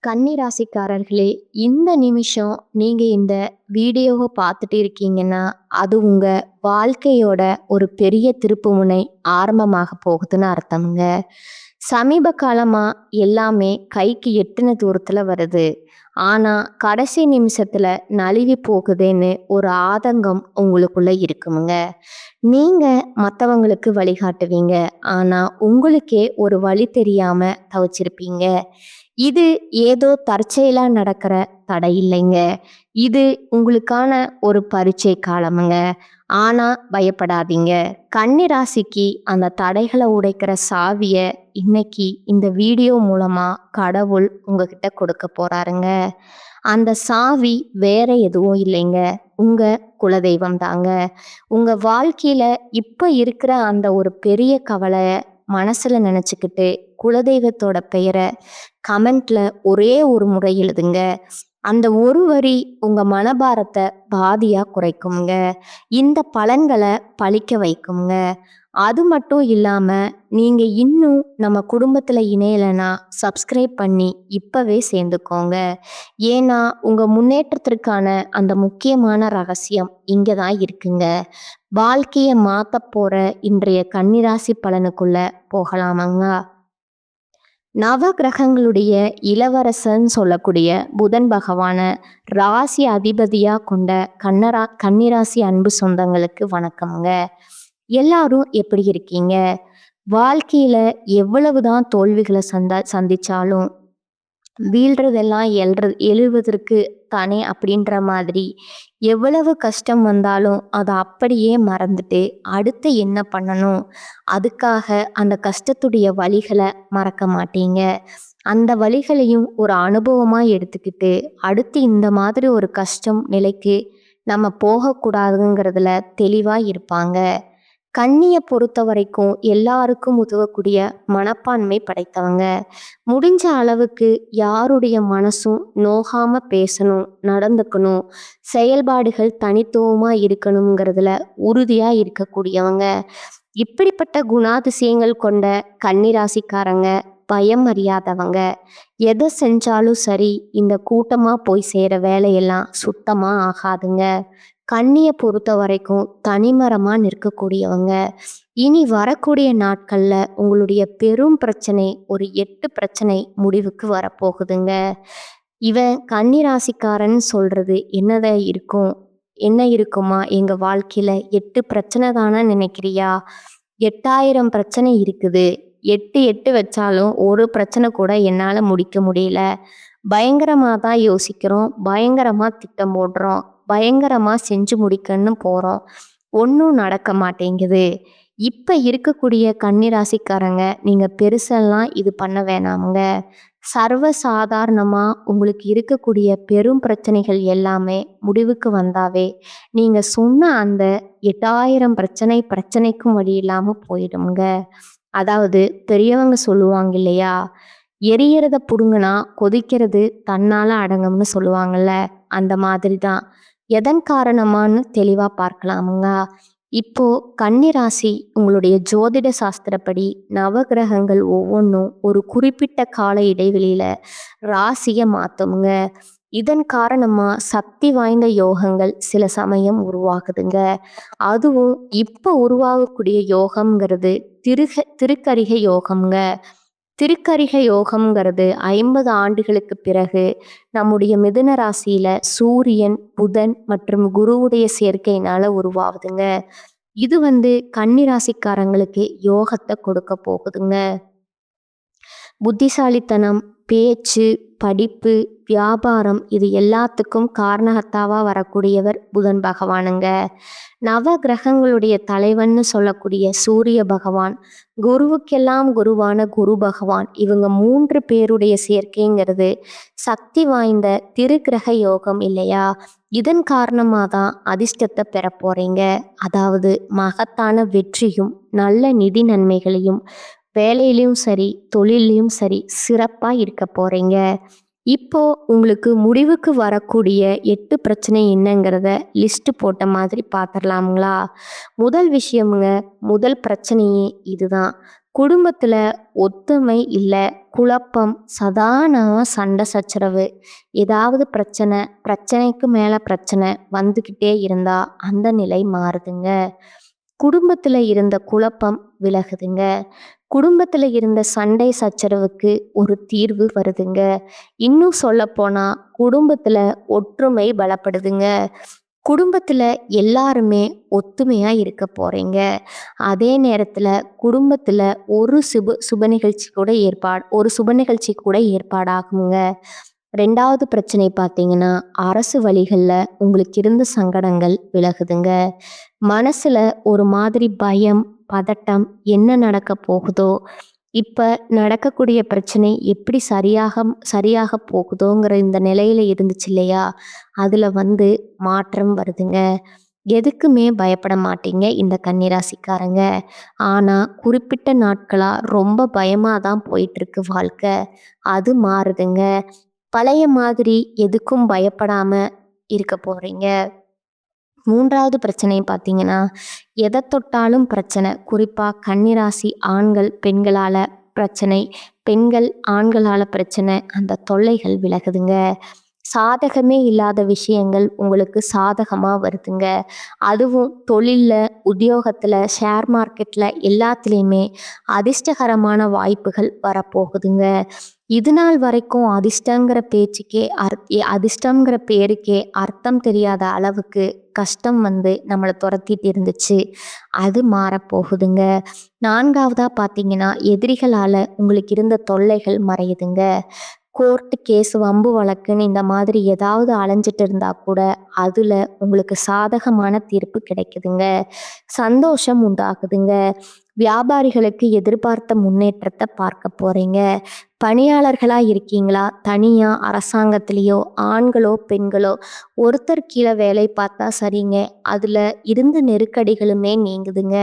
கன்னி ராசிக்காரர்களே, இந்த நிமிஷம் நீங்க இந்த வீடியோவ பார்த்துட்டு இருக்கீங்கன்னா, அது உங்க வாழ்க்கையோட ஒரு பெரிய திருப்புமுனை ஆரம்பமாக போகுதுன்னு அர்த்தம்ங்க. சமீப காலமா எல்லாமே கைக்கு எட்டுன தூரத்துல வருது. ஆனா, கடைசி நிமிஷத்துல நழுவி போகுதேன்னு ஒரு ஆதங்கம் உங்களுக்குள்ள இருக்குமுங்க. நீங்க மத்தவங்களுக்கு வழிகாட்டுவீங்க. ஆனா, உங்களுக்கே ஒரு வழி தெரியாம தவிச்சிருப்பீங்க. இது ஏதோ தற்செயலா நடக்கிற தடை இல்லைங்க. இது உங்களுக்கான ஒரு பரீட்சை காலமுங்க. ஆனா பயப்படாதீங்க. கன்னி ராசிக்கு அந்த தடைகளை உடைக்கிற சாவிய இன்னைக்கு இந்த வீடியோ மூலமா கடவுள் உங்ககிட்ட கொடுக்க போறாருங்க. அந்த சாவி வேற எதுவும் இல்லைங்க. உங்க குலதெய்வம் தாங்க. உங்க வாழ்க்கையில இப்ப இருக்கிற அந்த ஒரு பெரிய கவலைய மனசுல நினைச்சுக்கிட்டு குலதெய்வத்தோட பெயரை கமெண்ட்ல ஒரே ஒரு முறை எழுதுங்க. அந்த ஒரு வரி உங்க மனபாரத்தை பாதியா குறைக்குங்க. இந்த பலன்களை பழிக்க வைக்குங்க. அது மட்டும் இல்லாம நீங்க இன்னும் நம்ம குடும்பத்துல இணையலைன்னா சப்ஸ்கிரைப் பண்ணி இப்பவே சேர்ந்துக்கோங்க. ஏன்னா உங்க முன்னேற்றத்திற்கான அந்த முக்கியமான ரகசியம் இங்கதான் இருக்குங்க. வாழ்க்கைய மாத்த போற இன்றைய கன்னிராசி பலனுக்குள்ள போகலாமாங்க. நவ கிரகங்களுடைய இளவரசன் சொல்லக்கூடிய புதன் பகவான ராசி அதிபதியா கொண்ட கன்னிராசி அன்பு சொந்தங்களுக்கு வணக்கம்ங்க. எல்லாரும் எப்படி இருக்கீங்க? வாழ்க்கையில எவ்வளவுதான் தோல்விகளை சந்திச்சாலும் வீழ்றதெல்லாம் எழுவதற்கு தானே அப்படின்ற மாதிரி எவ்வளவு கஷ்டம் வந்தாலும் அதை அப்படியே மறந்துட்டு அடுத்து என்ன பண்ணணும், அதுக்காக அந்த கஷ்டத்துடைய வலிகளை மறக்க மாட்டீங்க. அந்த வலிகளையும் ஒரு அனுபவமாக எடுத்துக்கிட்டு அடுத்து இந்த மாதிரி ஒரு கஷ்டம் நிலைக்கு நம்ம போகக்கூடாதுங்கிறதுல தெளிவாக இருப்பாங்க. கன்னியை பொறுத்த வரைக்கும் எல்லாருக்கும் உதவக்கூடிய மனப்பான்மை படைத்தவங்க. முடிஞ்ச அளவுக்கு யாருடைய மனசும் நோகாம பேசணும், நடந்துக்கணும், செயல்பாடுகள் தனித்துவமா இருக்கணுங்கிறதுல உறுதியா இருக்கக்கூடியவங்க. இப்படிப்பட்ட குணாதிசயங்கள் கொண்ட கன்னிராசிக்காரங்க பயம் அறியாதவங்க. எதை செஞ்சாலும் சரி, இந்த கூட்டமா போய் சேர வேலையெல்லாம் சுத்தமா ஆகாதுங்க. கன்னியை பொறுத்த வரைக்கும் தனிமரமா நிற்கக்கூடியவங்க. இனி வரக்கூடிய நாட்கள்ல உங்களுடைய பெரும் பிரச்சனை ஒரு 8 பிரச்சனை முடிவுக்கு வரப்போகுதுங்க. இவன் கன்னிராசிக்காரன் சொல்றது என்ன இருக்குமா, எங்க வாழ்க்கையில 8 பிரச்சனை தானே நினைக்கிறியா? 8000 பிரச்சனை இருக்குது. 8 வச்சாலும் ஒரு பிரச்சனை கூட என்னால முடிக்க முடியல. பயங்கரமா தான் யோசிக்கிறோம், பயங்கரமா திட்டம் போடுறோம், பயங்கரமா செஞ்சு முடிக்கன்னு போறோம், ஒன்றும் நடக்க மாட்டேங்குது. இப்ப இருக்கக்கூடிய கன்னிராசிக்காரங்க நீங்க பெருசெல்லாம் இது பண்ண வேணாமுங்க. சர்வ சாதாரணமா உங்களுக்கு இருக்கக்கூடிய பெரும் பிரச்சனைகள் எல்லாமே முடிவுக்கு வந்தாவே நீங்க சொன்ன அந்த 8000 பிரச்சனைக்கும் வழி இல்லாம போயிடுங்க. அதாவது பெரியவங்க சொல்லுவாங்க இல்லையா, எரியறத புடுங்கினா கொதிக்கிறது தன்னால அடங்கும்னு சொல்லுவாங்கல்ல, அந்த மாதிரி தான். எதன் காரணமான்னு தெளிவா பார்க்கலாமுங்க. இப்போ கன்னிராசி உங்களுடைய ஜோதிட சாஸ்திரப்படி நவகிரகங்கள் ஒவ்வொன்றும் ஒரு குறிப்பிட்ட கால இடைவெளியில ராசியை மாத்துங்க. இதன் காரணமா சக்தி வாய்ந்த யோகங்கள் சில சமயம் உருவாகுதுங்க. அதுவும் இப்போ உருவாகக்கூடிய யோகம்ங்கிறது திருக்கரிகை யோகம்ங்க. திருக்கரிகை யோகம்ங்கிறது 50 ஆண்டுகளுக்கு பிறகு நம்முடைய மிதுன ராசியில சூரியன், புதன் மற்றும் குருவுடைய சேர்க்கையினால உருவாகுதுங்க. இது கன்னிராசிக்காரங்களுக்கு யோகத்தை கொடுக்க போகுதுங்க. புத்திசாலித்தனம், பேச்சு, படிப்பு, வியாபாரம் இது எல்லாத்துக்கும் காரணகர்த்தாவா வரக்கூடியவர் புதன் பகவானுங்க. நவ கிரகங்களுடைய தலைவன்னு சொல்லக்கூடிய சூரிய பகவான், குருவுக்கெல்லாம் குருவான குரு பகவான், இவங்க 3 பேருடைய சேர்க்கைங்கிறது சக்தி வாய்ந்த திருக்கிரக யோகம் இல்லையா? இதன் காரணமாக தான் அதிர்ஷ்டத்தை பெற போறீங்க. அதாவது மகத்தான வெற்றியும் நல்ல நிதி நன்மைகளையும் வேலையிலையும் சரி தொழிலையும் சரி சிறப்பாக இருக்க போறீங்க. இப்போ உங்களுக்கு முடிவுக்கு வரக்கூடிய 8 பிரச்சனை என்னங்கிறத லிஸ்ட் போட்ட மாதிரி பார்த்துடலாமுங்களா? முதல் விஷயமுங்க, முதல் பிரச்சனையே இதுதான். குடும்பத்துல ஒத்துமை இல்ல, குழப்பம், சதானமா சண்டை சச்சரவு, ஏதாவது பிரச்சனை, பிரச்சனைக்கு மேல பிரச்சனை வந்துக்கிட்டே இருந்தா அந்த நிலை மாறுதுங்க. குடும்பத்துல இருந்த குழப்பம் விலகுதுங்க. குடும்பத்துல இருந்த சண்டை சச்சரவுக்கு ஒரு தீர்வு வருதுங்க. இன்னும் சொல்லப்போனா குடும்பத்துல ஒற்றுமை பலப்படுதுங்க. குடும்பத்துல எல்லாருமே ஒத்துமையா இருக்க போறீங்க. அதே நேரத்துல குடும்பத்துல ஒரு சுப நிகழ்ச்சி கூட ஏற்பாடாகுங்க. 2வது பிரச்சனை பார்த்தீங்கன்னா, அரசு வழிகள்ல உங்களுக்கு இருந்த சங்கடங்கள் விலகுதுங்க. மனசுல ஒரு மாதிரி பயம், பதட்டம், என்ன நடக்க போகுதோ, இப்ப நடக்கக்கூடிய பிரச்சனை எப்படி சரியாக போகுதோங்கிற இந்த நிலையில இருந்துச்சு இல்லையா? அதுல மாற்றம் வருதுங்க. எதுக்குமே பயப்பட மாட்டீங்க இந்த கன்னிராசிக்காரங்க. ஆனா குறிப்பிட்ட நாட்களா ரொம்ப பயமா தான் போயிட்டுருக்கு வாழ்க்கை. அது மாறுதுங்க. பழைய மாதிரி எதுக்கும் பயப்படாம இருக்க போறீங்க. 3வது பிரச்சனை பார்த்தீங்கன்னா, எதை தொட்டாலும் பிரச்சனை. குறிப்பா கன்னிராசி ஆண்கள் பெண்களால பிரச்சனை, பெண்கள் ஆண்களால பிரச்சனை, அந்த தொல்லைகள் விலகுதுங்க. சாதகமே இல்லாத விஷயங்கள் உங்களுக்கு சாதகமா வருதுங்க. அதுவும் தொழில்ல, உத்தியோகத்துல, ஷேர் மார்க்கெட்ல எல்லாத்துலேயுமே அதிர்ஷ்டகரமான வாய்ப்புகள் வரப்போகுதுங்க. இது நாள் வரைக்கும் அதிர்ஷ்டங்கிற பேருக்கே அர்த்தம் தெரியாத அளவுக்கு கஷ்டம் நம்மளை துரத்திட்டு இருந்துச்சு. அது மாறப்போகுதுங்க. 4வதா பார்த்தீங்கன்னா, எதிரிகளால் உங்களுக்கு இருந்த தொல்லைகள் மறையுதுங்க. கோர்ட்டு கேஸ், வம்பு வழக்குன்னு இந்த மாதிரி ஏதாவது அலைஞ்சிட்டு இருந்தா கூட அதில் உங்களுக்கு சாதகமான தீர்ப்பு கிடைக்குதுங்க. சந்தோஷம் உண்டாகுதுங்க. வியாபாரிகளுக்கு எதிர்பார்த்த முன்னேற்றத்தை பார்க்க போறீங்க. பணியாளர்களா இருக்கீங்களா, தனியா அரசாங்கத்திலேயோ, ஆண்களோ பெண்களோ ஒருத்தர் கீழே வேலை பார்த்தா சரிங்க. அதில் இருந்த நெருக்கடிகளுமே நீங்குதுங்க.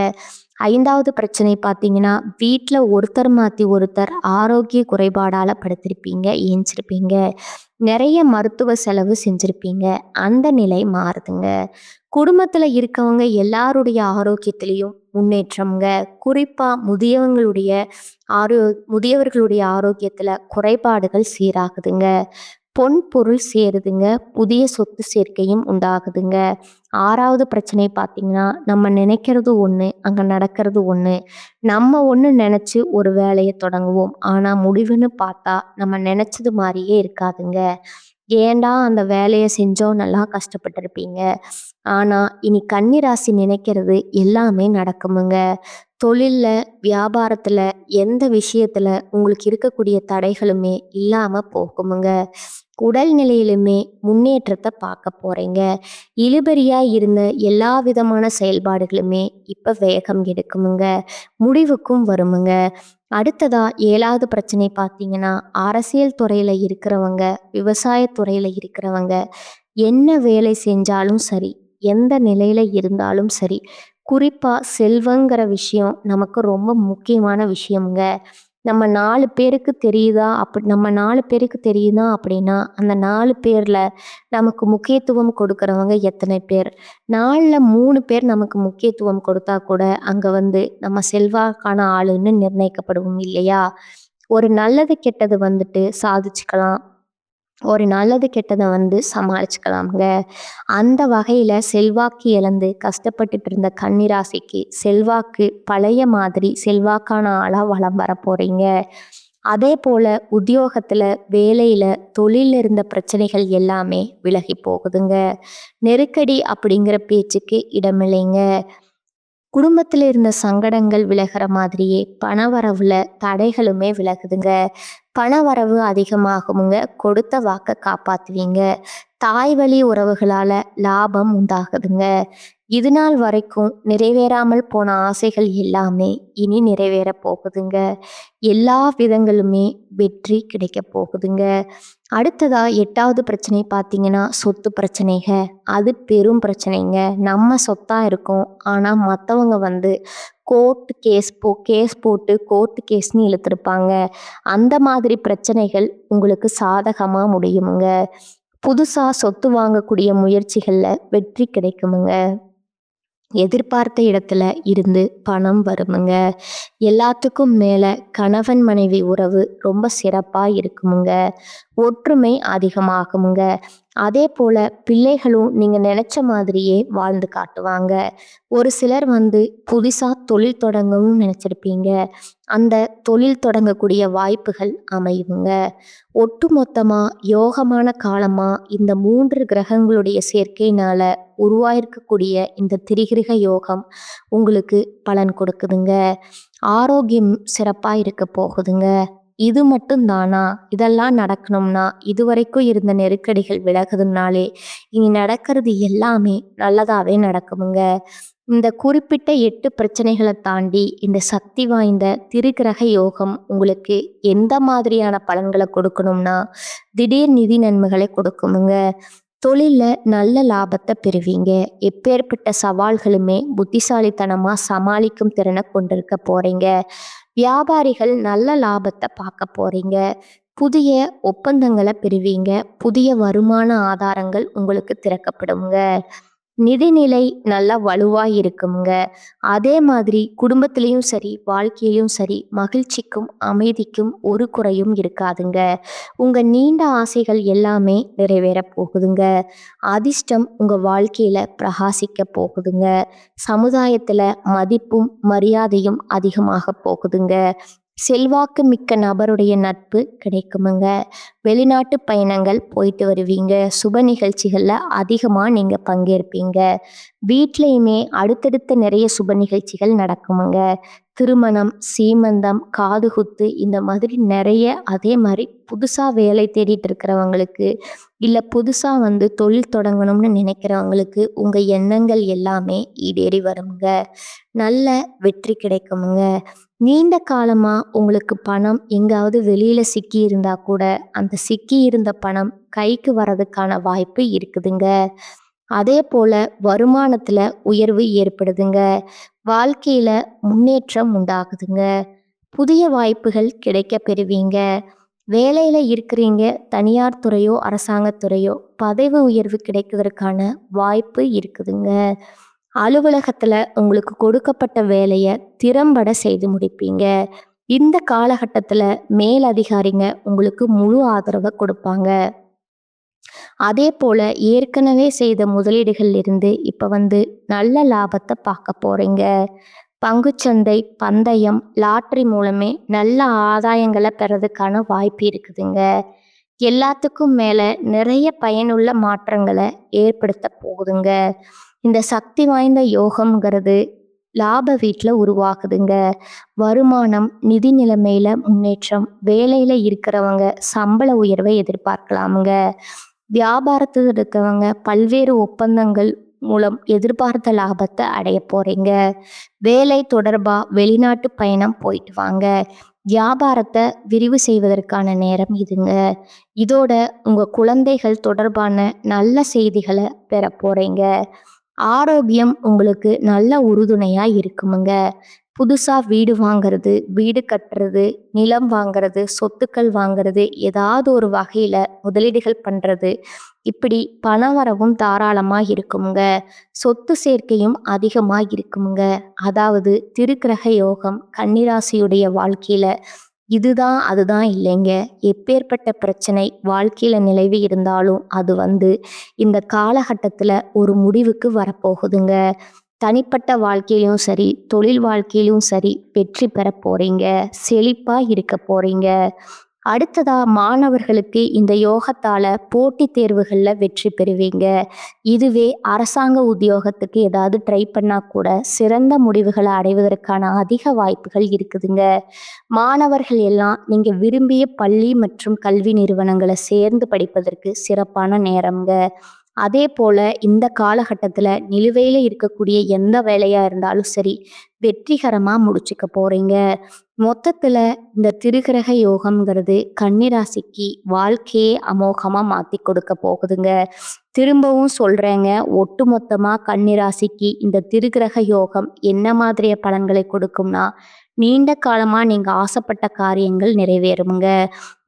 5வது பிரச்சனை பார்த்தீங்கன்னா, வீட்டில் ஒருத்தர் மாற்றி ஒருத்தர் ஆரோக்கிய குறைபாடால் படுத்திருப்பீங்க, ஏஞ்சிருப்பீங்க. நிறைய மருத்துவ செலவு செஞ்சுருப்பீங்க. அந்த நிலை மாறுதுங்க. குடும்பத்தில் இருக்கவங்க எல்லாருடைய ஆரோக்கியத்திலையும் முன்னேற்றம்ங்க. குறிப்பாக முதியவர்களுடைய ஆரோக்கியத்தில் குறைபாடுகள் சீராகுதுங்க. பொன் பொருள் சேருதுங்க. புதிய சொத்து சேர்க்கையும் உண்டாகுதுங்க. 6வது பிரச்சனை பார்த்தீங்கன்னா, நம்ம நினைக்கிறது ஒன்று, அங்கே நடக்கிறது ஒன்று. நம்ம ஒன்று நினச்சி ஒரு வேலையை தொடங்குவோம். ஆனால் முடிவுன்னு பார்த்தா நம்ம நினச்சது மாதிரியே இருக்காதுங்க. ஏன்டா அந்த வேலையை செஞ்சோம், நல்லா கஷ்டப்பட்டிருப்பீங்க. ஆனால் இனி கன்னிராசி நினைக்கிறது எல்லாமே நடக்குமுங்க. தொழில்ல, வியாபாரத்தில், எந்த விஷயத்தில் உங்களுக்கு இருக்கக்கூடிய தடைகளுமே இல்லாமல் போகுமுங்க. உடல் நிலையிலுமே முன்னேற்றத்தை பார்க்க போறீங்க. இழுபறியா இருந்த எல்லா விதமான செயல்பாடுகளுமே இப்ப வேகம் எடுக்குமுங்க. முடிவுக்கும் வருமுங்க. அடுத்ததா 7வது பிரச்சனை பார்த்தீங்கன்னா, அரசியல் துறையில இருக்கிறவங்க, விவசாயத் துறையில இருக்கிறவங்க, என்ன வேலை செஞ்சாலும் சரி, எந்த நிலையில இருந்தாலும் சரி, குறிப்பா செல்வங்கிற விஷயம் நமக்கு ரொம்ப முக்கியமான விஷயம்ங்க. நம்ம 4 பேருக்கு தெரியுதா அப்படின்னா, அந்த 4 பேர்ல நமக்கு முக்கியத்துவம் கொடுக்கறவங்க எத்தனை பேர்? 4ல 3 பேர் நமக்கு முக்கியத்துவம் கொடுத்தா கூட, அங்க நம்ம செல்வாக்கான ஆளுன்னு நிர்ணயிக்கப்படுவோம் இல்லையா? ஒரு நல்லது கெட்டது சாதிச்சுக்கலாம். ஒரு நல்லது கெட்டதை சமாளிச்சுக்கலாம்ங்க. அந்த வகையில செல்வாக்கு இழந்து கஷ்டப்பட்டுட்டு இருந்த கன்னிராசிக்கு செல்வாக்கு பழைய மாதிரி செல்வாக்கான ஆளா வலம் வர போறீங்க. அதே போல உத்தியோகத்துல, வேலையில, தொழில்ல இருந்த பிரச்சனைகள் எல்லாமே விலகி போகுதுங்க. நெருக்கடி அப்படிங்கிற பேச்சுக்கு இடமில்லைங்க. குடும்பத்தில் இருந்த சங்கடங்கள் விலகிற மாதிரியே பணவரவுல தடைகளுமே விலகுதுங்க. பணவரவு அதிகமாகுமுங்க. கொடுத்த வாக்கை காப்பாத்துவீங்க. தாய் வழி உறவுகளால லாபம் உண்டாகுதுங்க. இது நாள் வரைக்கும் நிறைவேறாமல் போன ஆசைகள் எல்லாமே இனி நிறைவேற போகுதுங்க. எல்லா விதங்களுமே வெற்றி கிடைக்க போகுதுங்க. அடுத்ததா 8வது பிரச்சனை பார்த்தீங்கன்னா, சொத்து பிரச்சனைங்க. அது பெரும் பிரச்சனைங்க. நம்ம சொத்தா இருக்கோம். ஆனால் மற்றவங்க கேஸ் போட்டு கோர்ட்டு கேஸ்ன்னு இழுத்துருப்பாங்க. அந்த மாதிரி பிரச்சனைகள் உங்களுக்கு சாதகமாக முடியுமுங்க. புதுசாக சொத்து வாங்கக்கூடிய முயற்சிகளில் வெற்றி கிடைக்குமுங்க. எதிர்பார்த்த இடத்துல இருந்து பணம் வருமுங்க. எல்லாத்துக்கும் மேல கணவன் மனைவி உறவு ரொம்ப சிறப்பா இருக்குமுங்க. ஒற்றுமை அதிகமாகுமுங்க. அதே போல பிள்ளைகளும் நீங்க நினைச்ச மாதிரியே வாழ்ந்து காட்டுவாங்க. ஒரு சிலர் புதுசா தொழில் தொடங்கணும்னு நினைச்சிருப்பீங்க. அந்த தொழில் தொடங்கக்கூடிய வாய்ப்புகள் அமையுங்க. ஒட்டுமொத்தமா யோகமான காலமா இந்த 3 கிரகங்களுடைய சேர்க்கையினால உருவாயிருக்கக்கூடிய இந்த திரிகிரக யோகம் உங்களுக்கு பலன் கொடுக்குதுங்க. ஆரோக்கியம் சிறப்பா இருக்க போகுதுங்க. இது மட்டும் தானா? இதெல்லாம் நடக்கணும்னா இதுவரைக்கும் இருந்த நெருக்கடிகள் விலகுதுனாலே இனி நடக்கிறது எல்லாமே நல்லதாவே நடக்குமுங்க. இந்த குறிப்பிட்ட 8 பிரச்சனைகளை தாண்டி இந்த சக்தி வாய்ந்த திரிகிரக யோகம் உங்களுக்கு எந்த மாதிரியான பலன்களை கொடுக்கணும்னா திடீர் நிதி நன்மைகளை கொடுக்குமுங்க. தொழில்ல நல்ல லாபத்தை பெறுவீங்க. எப்பேற்பட்ட சவால்களுமே புத்திசாலித்தனமா சமாளிக்கும் திறனை கொண்டிருக்க போறீங்க. வியாபாரிகள் நல்ல லாபத்தை பார்க்க போறீங்க. புதிய ஒப்பந்தங்களை பெறுவீங்க. புதிய வருமான ஆதாரங்கள் உங்களுக்கு திறக்கப்படுங்க. நிதிநிலை நல்லா வலுவா இருக்குங்க. அதே மாதிரி குடும்பத்திலையும் சரி, வாழ்க்கையிலும் சரி, மகிழ்ச்சிக்கும் அமைதிக்கும் ஒரு குறையும் இருக்காதுங்க. உங்க நீண்ட ஆசைகள் எல்லாமே நிறைவேற போகுதுங்க. அதிர்ஷ்டம் உங்க வாழ்க்கையில பிரகாசிக்க போகுதுங்க. சமுதாயத்துல மதிப்பும் மரியாதையும் அதிகமாக போகுதுங்க. செல்வாக்கு மிக்க நபருடைய நட்பு கிடைக்குமுங்க. வெளிநாட்டு பயணங்கள் போயிட்டு வருவீங்க. சுப நிகழ்ச்சிகளில் அதிகமாக நீங்கள் பங்கேற்பீங்க. வீட்லேயுமே அடுத்தடுத்த நிறைய சுப நிகழ்ச்சிகள் நடக்குமுங்க. திருமணம், சீமந்தம், காதுகுத்து இந்த மாதிரி நிறைய. அதே மாதிரி புதுசாக வேலை தேடிட்டு இருக்கிறவங்களுக்கு இல்லை புதுசாக தொழில் தொடங்கணும்னு நினைக்கிறவங்களுக்கு உங்கள் எண்ணங்கள் எல்லாமே ஈடேறி வருங்க. நல்ல வெற்றி கிடைக்குமுங்க. நீண்ட காலமா உங்களுக்கு பணம் எங்காவது வெளியில சிக்கி இருந்தா கூட அந்த சிக்கி இருந்த பணம் கைக்கு வர்றதுக்கான வாய்ப்பு இருக்குதுங்க. அதே போல வருமானத்துல உயர்வு ஏற்படுதுங்க. வாழ்க்கையில முன்னேற்றம் உண்டாகுதுங்க. புதிய வாய்ப்புகள் கிடைக்க பெறுவீங்க. வேலையில இருக்கிறீங்க, தனியார் துறையோ அரசாங்கத்துறையோ பதவி உயர்வு கிடைக்கிறதுக்கான வாய்ப்பு இருக்குதுங்க. அலுவலகத்துல உங்களுக்கு கொடுக்கப்பட்ட வேலையை திறம்பட செய்து முடிப்பீங்க. இந்த காலகட்டத்துல மேல் அதிகாரிங்க உங்களுக்கு முழு ஆதரவை கொடுப்பாங்க. அதே போல ஏற்கனவே செய்த முதலீடுகள்ல இருந்து இப்ப நல்ல லாபத்தை பார்க்க போறீங்க. பங்குச்சந்தை, பந்தயம், லாட்டரி மூலமே நல்ல ஆதாயங்களை பெறதுக்கான வாய்ப்பு இருக்குதுங்க. எல்லாத்துக்கும் மேல நிறைய பயனுள்ள மாற்றங்களை ஏற்படுத்த போகுதுங்க. இந்த சக்தி வாய்ந்த யோகம்ங்கிறது லாப வீட்டில் உருவாகுதுங்க. வருமானம், நிதி நிலைமையில முன்னேற்றம், வேலையில இருக்கிறவங்க சம்பள உயர்வை எதிர்பார்க்கலாமுங்க. வியாபாரத்தில் இருக்கவங்க பல்வேறு ஒப்பந்தங்கள் மூலம் எதிர்பார்த்த லாபத்தை அடைய போறீங்க. வேலை தொடர்பா வெளிநாட்டு பயணம் போயிட்டு வாங்க. வியாபாரத்தை விரிவு செய்வதற்கான நேரம் இதுங்க. இதோட உங்க குழந்தைகள் தொடர்பான நல்ல செய்திகளை பெற போறீங்க. ஆரோக்கியம் உங்களுக்கு நல்ல உறுதுணையா இருக்குமுங்க. புதுசா வீடு வாங்குறது, வீடு கட்டுறது, நிலம் வாங்குறது, சொத்துக்கள் வாங்குறது, ஏதாவது ஒரு வகையில முதலீடுகள் பண்றது, இப்படி பணவரவும் தாராளமா இருக்குமுங்க. சொத்து சேர்க்கையும் அதிகமா இருக்குமுங்க. அதாவது திருக்கிரக யோகம் கன்னிராசியுடைய வாழ்க்கையில இதுதான் அதுதான் இல்லைங்க. எப்பேற்பட்ட பிரச்சனை வாழ்க்கையில நிலவி இருந்தாலும் அது இந்த காலகட்டத்துல ஒரு முடிவுக்கு வரப்போகுதுங்க. தனிப்பட்ட வாழ்க்கையிலும் சரி, தொழில் வாழ்க்கையிலும் சரி வெற்றி பெற போறீங்க. செழிப்பா இருக்க போறீங்க. அடுத்ததா மாணவர்களுக்கு இந்த யோகத்தால போட்டித் தேர்வுகள்ல வெற்றி பெறுவீங்க. இதுவே அரசாங்க உத்தியோகத்துக்கு ஏதாவது ட்ரை பண்ணா கூட சிறந்த முடிவுகளை அடைவதற்கான அதிக வாய்ப்புகள் இருக்குதுங்க. மாணவர்கள் எல்லாம் நீங்க விரும்பிய பள்ளி மற்றும் கல்வி நிறுவனங்களை சேர்ந்து படிப்பதற்கு சிறப்பான நேரம்ங்க. அதே போல இந்த காலகட்டத்துல நிலுவையில இருக்கக்கூடிய எந்த வேலையா இருந்தாலும் சரி வெற்றிகரமா முடிச்சுக்க போறீங்க. மொத்தத்துல இந்த திருக்கிரக யோகம்ங்கிறது கன்னிராசிக்கு வாழ்க்கையே அமோகமா மாத்தி கொடுக்க போகுதுங்க. திரும்பவும் சொல்றேங்க, ஒட்டுமொத்தமா கன்னிராசிக்கு இந்த திருக்கிரக யோகம் என்ன மாதிரிய பலன்களை கொடுக்கும்னா நீண்ட காலமாக நீங்கள் ஆசைப்பட்ட காரியங்கள் நிறைவேறுமுங்க.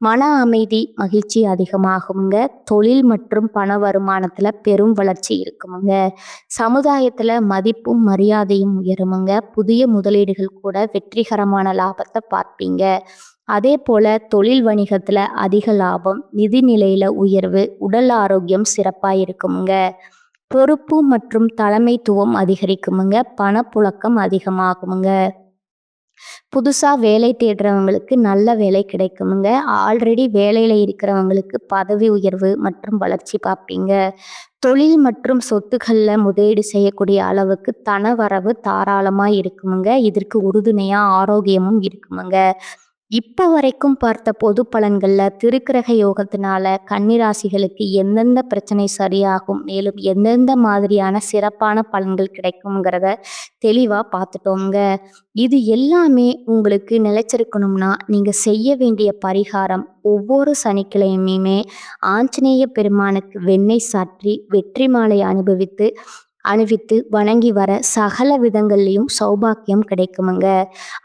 மன அமைதி மகிழ்ச்சி அதிகமாகுங்க. தொழில் மற்றும் பண வருமானத்தில் பெரும் வளர்ச்சி இருக்குமுங்க. சமுதாயத்தில் மதிப்பும் மரியாதையும் உயருமுங்க. புதிய முதலீடுகள் கூட வெற்றிகரமான லாபத்தை பார்ப்பீங்க. அதே போல் தொழில் வணிகத்தில் அதிக லாபம், நிதி நிலையில் உயர்வு, உடல் ஆரோக்கியம் சிறப்பாக இருக்குமுங்க. பொறுப்பு மற்றும் தலைமைத்துவம் அதிகரிக்குமுங்க. பணப்புழக்கம் அதிகமாகுமுங்க. புதுசாக வேலை தேடுறவங்களுக்கு நல்ல வேலை கிடைக்குமுங்க. ஆல்ரெடி வேலையில் இருக்கிறவங்களுக்கு பதவி உயர்வு மற்றும் வளர்ச்சி பார்ப்பீங்க. தொழில் மற்றும் சொத்துக்களில் முதலீடு செய்யக்கூடிய அளவுக்கு தன வரவு தாராளமாக இருக்குமுங்க. இதற்கு உறுதுணையாக ஆரோக்கியமும் இருக்குமுங்க. இப்போ வரைக்கும் பார்த்த பொது பலன்களில் திருக்கிரக யோகத்தினால கன்னிராசிகளுக்கு எந்தெந்த பிரச்சனை சரியாகும், மேலும் எந்தெந்த மாதிரியான சிறப்பான பலன்கள் கிடைக்குங்கிறத தெளிவாக பார்த்துட்டோங்க. இது எல்லாமே உங்களுக்கு நிலைச்சிருக்கணும்னா நீங்கள் செய்ய வேண்டிய பரிகாரம், ஒவ்வொரு சனிக்கிழமையுமே ஆஞ்சநேய பெருமானுக்கு வெண்ணெய் சாற்றி வெற்றி மாலை அணிவித்து வணங்கி வர சகல விதங்கள்லையும் சௌபாக்கியம் கிடைக்குமுங்க.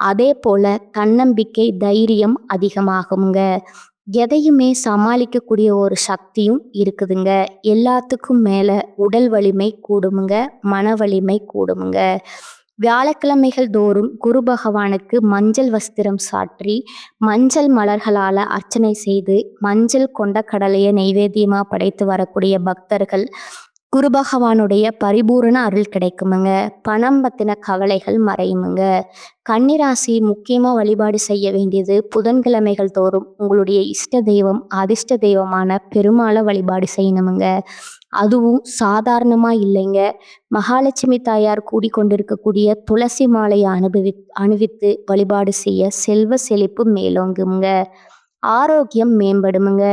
அதே போல் தன்னம்பிக்கை தைரியம் அதிகமாகுங்க. எதையுமே சமாளிக்கக்கூடிய ஒரு சக்தியும் இருக்குதுங்க. எல்லாத்துக்கும் மேலே உடல் வலிமை கூடுமுங்க, மன வலிமை கூடுமுங்க. வியாழக்கிழமைகள் தோறும் குரு பகவானுக்கு மஞ்சள் வஸ்திரம் சாற்றி மஞ்சள் மலர்களால் அர்ச்சனை செய்து மஞ்சள் கொண்ட கடலையை நைவேத்தியமாக படைத்து வரக்கூடிய பக்தர்கள் குரு பகவானுடைய பரிபூரண அருள் கிடைக்குமுங்க. பணம் பற்றின கவலைகள் மறையுமுங்க. கன்னிராசி முக்கியமாக வழிபாடு செய்ய வேண்டியது புதன்கிழமைகள் தோறும் உங்களுடைய இஷ்ட தெய்வம், அதிர்ஷ்ட தெய்வமான பெருமாளை வழிபாடு செய்யணுமுங்க. அதுவும் சாதாரணமாக இல்லைங்க. மகாலட்சுமி தாயார் கூடிக்கொண்டிருக்கக்கூடிய துளசி மாலையை அணிவித்து வழிபாடு செய்ய செல்வ செழிப்பு மேலோங்குமுங்க. ஆரோக்கியம் மேம்படுமுங்க.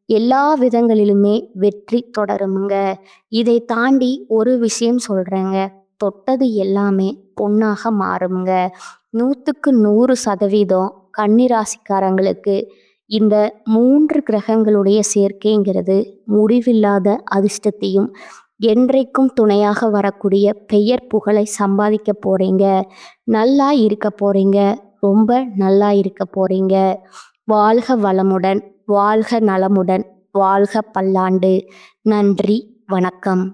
எல்லா விதங்களிலுமே வெற்றி தொடருமுங்க. இதை தாண்டி ஒரு விஷயம் சொல்கிறேங்க, தொட்டது எல்லாமே பொன்னாக மாறுமுங்க. 100க்கு 100% கன்னிராசிக்காரங்களுக்கு இந்த 3 கிரகங்களுடைய சேர்க்கைங்கிறது முடிவில்லாத அதிர்ஷ்டத்தையும் என்றைக்கும் துணையாக வரக்கூடிய பெயர் புகழை சம்பாதிக்க போகிறீங்க. நல்லா இருக்க போகிறீங்க. ரொம்ப நல்லா இருக்க போகிறீங்க. வாழ்க வளமுடன், வாழ்க நலமுடன், வாழ்க பல்லாண்டு. நன்றி, வணக்கம்.